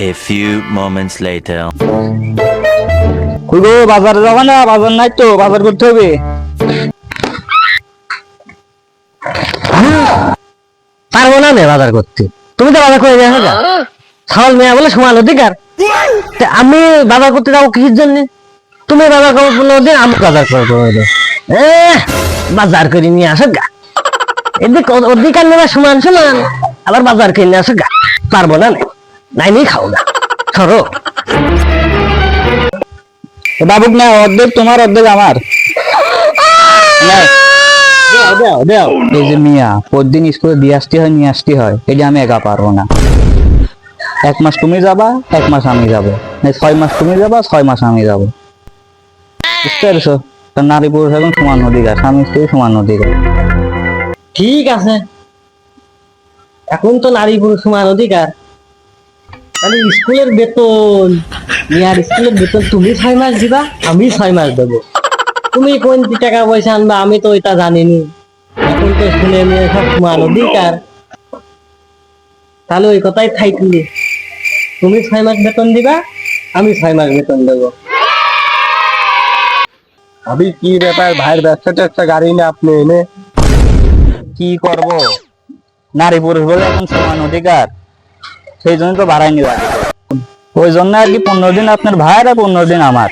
A few moments later. কই গো বাজারে যাবা না? বাজার নাই তো, বাজার করতে হবে। পারবো না নে বাজার করতে, তুমি তো বাজার করে যাও না। ছাগল মেয়া বলে সমান অধিকার। তা আমি বাজার করতে যাবো কিসের জন্য? তুমি বাজার করো 15 দিন, আমি বাজার করবো। বাজার করে নিয়ে আসো গা। এদিকে অধিকার নেওয়া সমান সমান, আবার বাজার করে নিয়ে আসো গা। পারবো না নাই নিয়ে খাও গা, সরো। বাবুক না, অর্ধেক তোমার অর্ধেক আমার। এই যে মিয়া প্রতিদিন স্কুলে দিয়ে আসতে হয় নিয়ে আসতে হয়, এটা আমি একা পারবো না। 1 মাস তুমি যাবা, 1 মাস আমি যাবো, 6 মাস তুমি যাবা, 6 মাস আমি যাবো। বুঝতে পারছো? নারী পুরুষ এখন সমান অধিকার, স্বামী স্ত্রী সমান অধিকার। ঠিক আছে, এখন তো নারী পুরুষ সমান অধিকার। তাহলে স্কুলের বেতন, মিয়ার স্কুলের বেতন তুমি 6 মাস দিবা, আমি 6 মাস দেবো। তুমি কোন টাকা পয়সা আনবা আমি তো এটা জানিনি। এখন তো শুনে নিয়ে সব সমান অধিকার। তাহলে ওই কথাই থাকলি, তুমি 6 মাস বেতন দিবা, আমি 6 মাস বেতন দেবো। আমি কি ব্যাপার, ভাইয়ের ব্যবসা ট্যাবসা গাড়ি না আপনি এনে কি করব? নারী পুরুষ বলে এখন সমান অধিকার, সেই জন্য তো বাড়াই নিবা। ওই জন্য আর কি 15 দিন আপনার ভাইয়ের আর 15 দিন আমার।